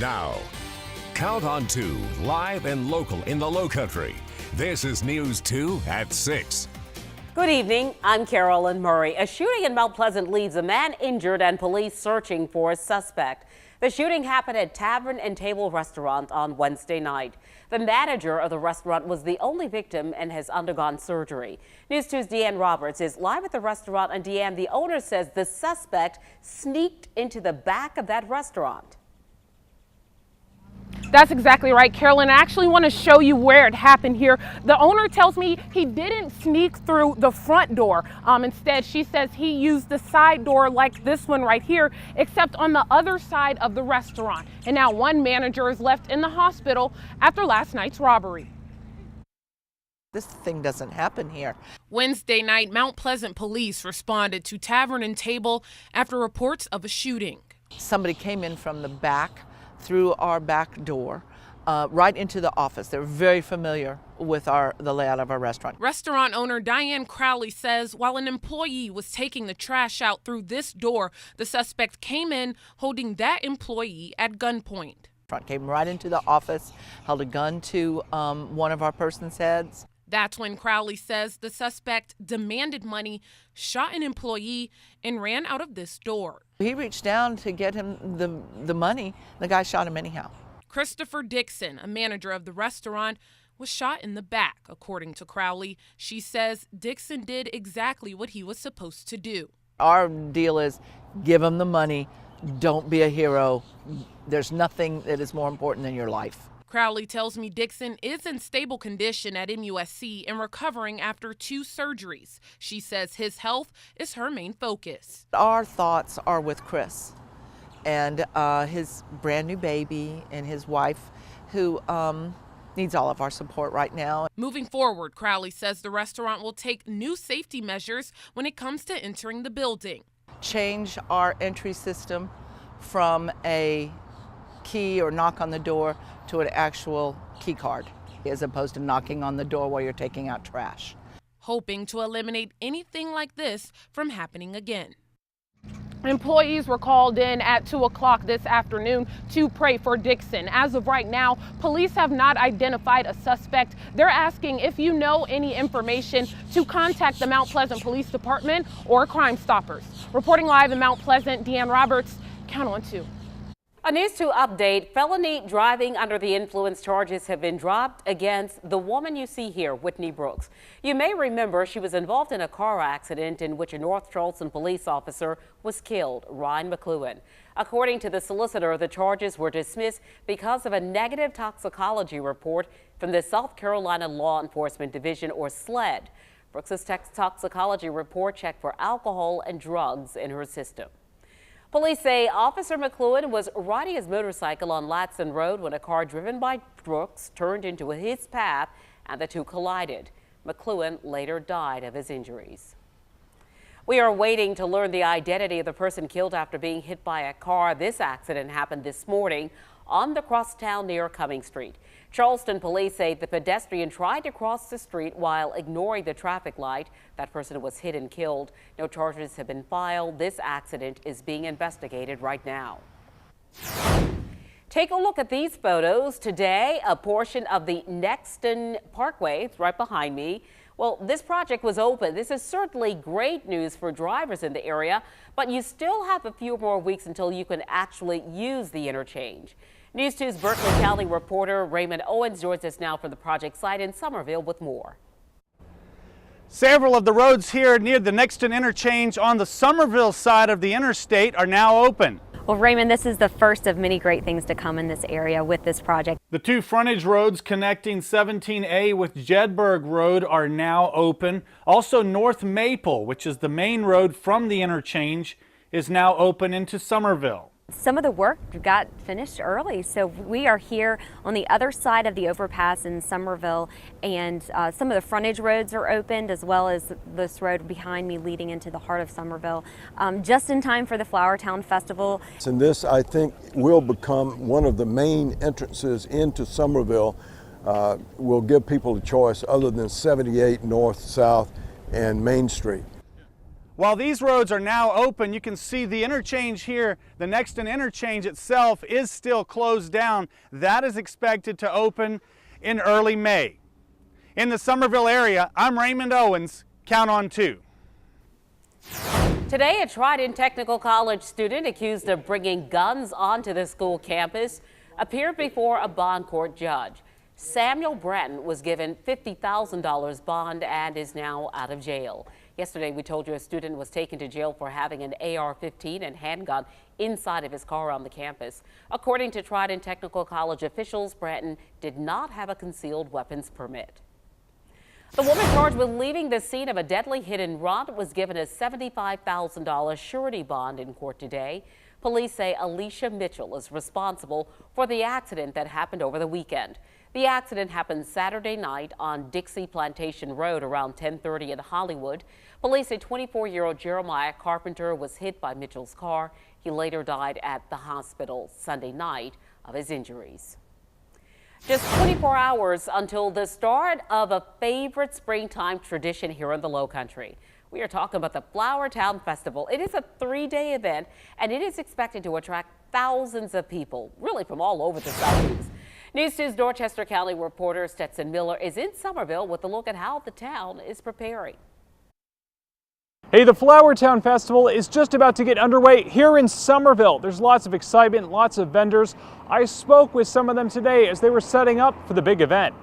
Now, Count on 2, live and local in the Lowcountry. This is News 2 at 6. Good evening. I'm Carolyn Murray. A shooting in Mount Pleasant leaves a man injured and police searching for a suspect. The shooting happened at Tavern and Table Restaurant on Wednesday night. The manager of the restaurant was the only victim and has undergone surgery. News 2's Deanne Roberts is live at the restaurant, and Deanne, the owner says the suspect sneaked into the back of that restaurant. That's exactly right, Carolyn. I actually want to show you where it happened here. The owner tells me he didn't sneak through the front door. Instead, she says he used the side door like this one right here, except on the other side of the restaurant. And now one manager is left in the hospital after last night's robbery. This thing doesn't happen here. Wednesday night, Mount Pleasant police responded to Tavern and Table after reports of a shooting. Somebody came in from the back through our back door, right into the office. They're very familiar with the layout of our restaurant. Restaurant owner Diane Crowley says while an employee was taking the trash out through this door, the suspect came in holding that employee at gunpoint. Came right into the office, held a gun to one of our person's heads. That's when Crowley says the suspect demanded money, shot an employee, and ran out of this door. He reached down to get him the money. The guy shot him anyhow. Christopher Dixon, a manager of the restaurant, was shot in the back, according to Crowley. She says Dixon did exactly what he was supposed to do. Our deal is give him the money. Don't be a hero. There's nothing that is more important than your life. Crowley tells me Dixon is in stable condition at MUSC and recovering after 2 surgeries. She says his health is her main focus. Our thoughts are with Chris and his brand new baby and his wife, who needs all of our support right now. Moving forward, Crowley says the restaurant will take new safety measures when it comes to entering the building. Change our entry system from a key or knock on the door to an actual key card, as opposed to knocking on the door while you're taking out trash. Hoping to eliminate anything like this from happening again. Employees were called in at 2 o'clock this afternoon to pray for Dixon. As of right now, police have not identified a suspect. They're asking if you know any information to contact the Mount Pleasant Police Department or Crime Stoppers. Reporting live in Mount Pleasant, Deanne Roberts, Count on 2. A News 2 update. Felony driving under the influence charges have been dropped against the woman you see here, Whitney Brooks. You may remember she was involved in a car accident in which a North Charleston police officer was killed, Ryan McLuhan. According to the solicitor, the charges were dismissed because of a negative toxicology report from the South Carolina Law Enforcement Division, or SLED. Brooks's toxicology report checked for alcohol and drugs in her system. Police say Officer McLuhan was riding his motorcycle on Latson Road when a car driven by Brooks turned into his path and the two collided. McLuhan later died of his injuries. We are waiting to learn the identity of the person killed after being hit by a car. This accident happened this morning on the crosstown near Cumming Street. Charleston police say the pedestrian tried to cross the street while ignoring the traffic light. That person was hit and killed. No charges have been filed. This accident is being investigated right now. Take a look at these photos. Today, a portion of the Nexton Parkway, it's right behind me. Well, this project was open. This is certainly great news for drivers in the area, but you still have a few more weeks until you can actually use the interchange. News 2's Berkeley County reporter Raymond Owens joins us now from the project site in Somerville with more. Several of the roads here near the Nexton interchange on the Somerville side of the interstate are now open. Well, Raymond, this is the first of many great things to come in this area with this project. The 2 frontage roads connecting 17A with Jedburgh Road are now open. Also, North Maple, which is the main road from the interchange, is now open into Somerville. Some of the work got finished early, so we are here on the other side of the overpass in Somerville, and some of the frontage roads are opened, as well as this road behind me leading into the heart of Somerville, just in time for the Flowertown Festival. And this, I think, will become one of the main entrances into Somerville. Will give people a choice other than 78 North, South, and Main Street. While these roads are now open, you can see the interchange here, the Nexton interchange itself is still closed down. That is expected to open in early May. In the Summerville area, I'm Raymond Owens. Count on 2. Today, a Trident Technical College student accused of bringing guns onto the school campus appeared before a bond court judge. Samuel Bratton was given $50,000 bond and is now out of jail. Yesterday, we told you a student was taken to jail for having an AR-15 and handgun inside of his car on the campus. According to Trident Technical College officials, Bratton did not have a concealed weapons permit. The woman charged with leaving the scene of a deadly hit-and-run was given a $75,000 surety bond in court today. Police say Alicia Mitchell is responsible for the accident that happened over the weekend. The accident happened Saturday night on Dixie Plantation Road around 10:30 in Hollywood. Police say 24-year-old Jeremiah Carpenter was hit by Mitchell's car. He later died at the hospital Sunday night of his injuries. Just 24 hours until the start of a favorite springtime tradition here in the Lowcountry. We are talking about the Flower Town Festival. It is a 3-day event, and it is expected to attract thousands of people, really from all over the Southeast. News 2's Dorchester County reporter Stetson Miller is in Somerville with a look at how the town is preparing. Hey, the Flower Town Festival is just about to get underway here in Somerville. There's lots of excitement, lots of vendors. I spoke with some of them today as they were setting up for the big event.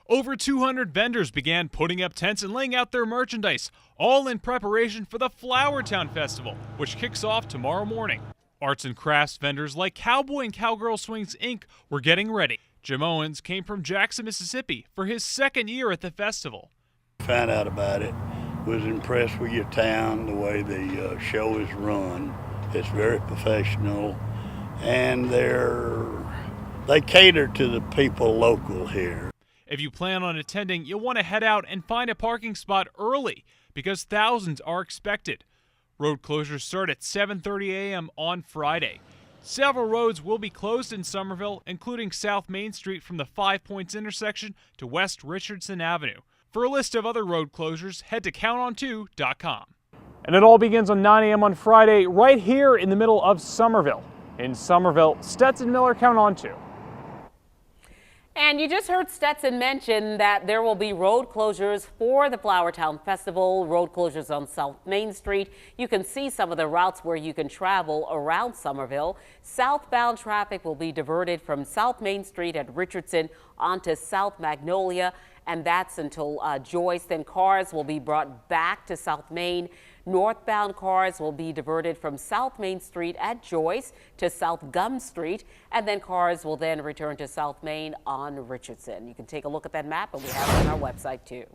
Over 200 vendors began putting up tents and laying out their merchandise, all in preparation for the Flower Town Festival, which kicks off tomorrow morning. Arts and crafts vendors like Cowboy and Cowgirl Swings Inc. were getting ready. Jim Owens came from Jackson, Mississippi for his second year at the festival. Found out about it, was impressed with your town, the way the show is run. It's very professional, and they cater to the people local here. If you plan on attending, you'll want to head out and find a parking spot early because thousands are expected. Road closures start at 7:30 a.m. on Friday. Several roads will be closed in Somerville, including South Main Street from the 5 Points intersection to West Richardson Avenue. For a list of other road closures, head to counton2.com. And it all begins on 9 a.m. on Friday right here in the middle of Somerville. In Somerville, Stetson Miller, Count on 2. And you just heard Stetson mention that there will be road closures for the Flower Town Festival, road closures on South Main Street. You can see some of the routes where you can travel around Somerville. Southbound traffic will be diverted from South Main Street at Richardson onto South Magnolia, and that's until Joyce. Then cars will be brought back to South Main. Northbound cars will be diverted from South Main Street at Joyce to South Gum Street, and then cars will then return to South Main on Richardson. You can take a look at that map, and we have it on our website too.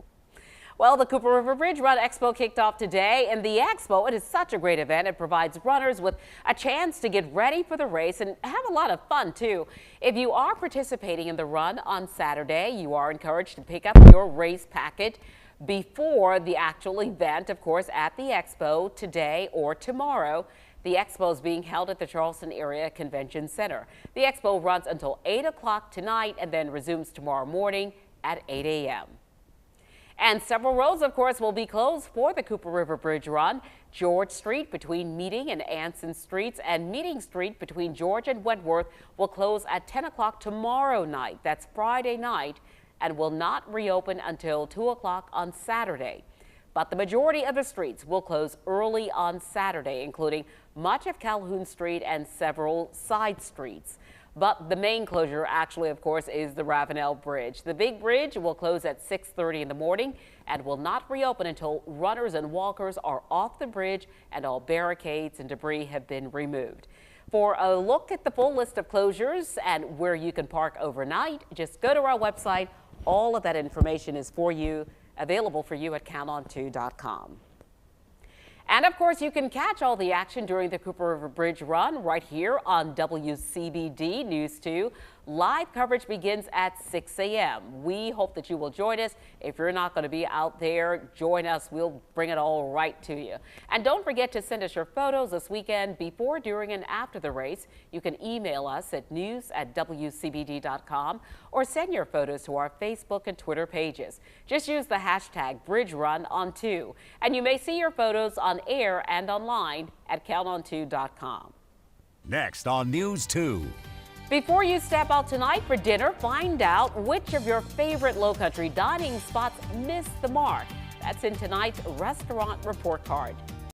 Well, the Cooper River Bridge Run Expo kicked off today, and the Expo, it is such a great event. It provides runners with a chance to get ready for the race and have a lot of fun too. If you are participating in the run on Saturday, you are encouraged to pick up your race packet before the actual event, of course, at the Expo today or tomorrow. The Expo is being held at the Charleston Area Convention Center. The Expo runs until 8 o'clock tonight and then resumes tomorrow morning at 8 a.m. And several roads, of course, will be closed for the Cooper River Bridge Run. George Street between Meeting and Anson Streets and Meeting Street between George and Wentworth will close at 10 o'clock tomorrow night. That's Friday night, and will not reopen until 2 o'clock on Saturday. But the majority of the streets will close early on Saturday, including much of Calhoun Street and several side streets. But the main closure actually, of course, is the Ravenel Bridge. The big bridge will close at 6:30 in the morning and will not reopen until runners and walkers are off the bridge and all barricades and debris have been removed. For a look at the full list of closures and where you can park overnight, just go to our website. All of that information is available for you at counton2.com. And of course, you can catch all the action during the Cooper River Bridge Run right here on WCBD News 2, Live coverage begins at 6 a.m. We hope that you will join us. If you're not going to be out there, join us. We'll bring it all right to you. And don't forget to send us your photos this weekend before, during, and after the race. You can email us at news@wcbd.com or send your photos to our Facebook and Twitter pages. Just use the hashtag BridgeRunOn2, and you may see your photos on air and online at counton2.com. Next on News 2. Before you step out tonight for dinner, find out which of your favorite Lowcountry dining spots missed the mark. That's in tonight's restaurant report card.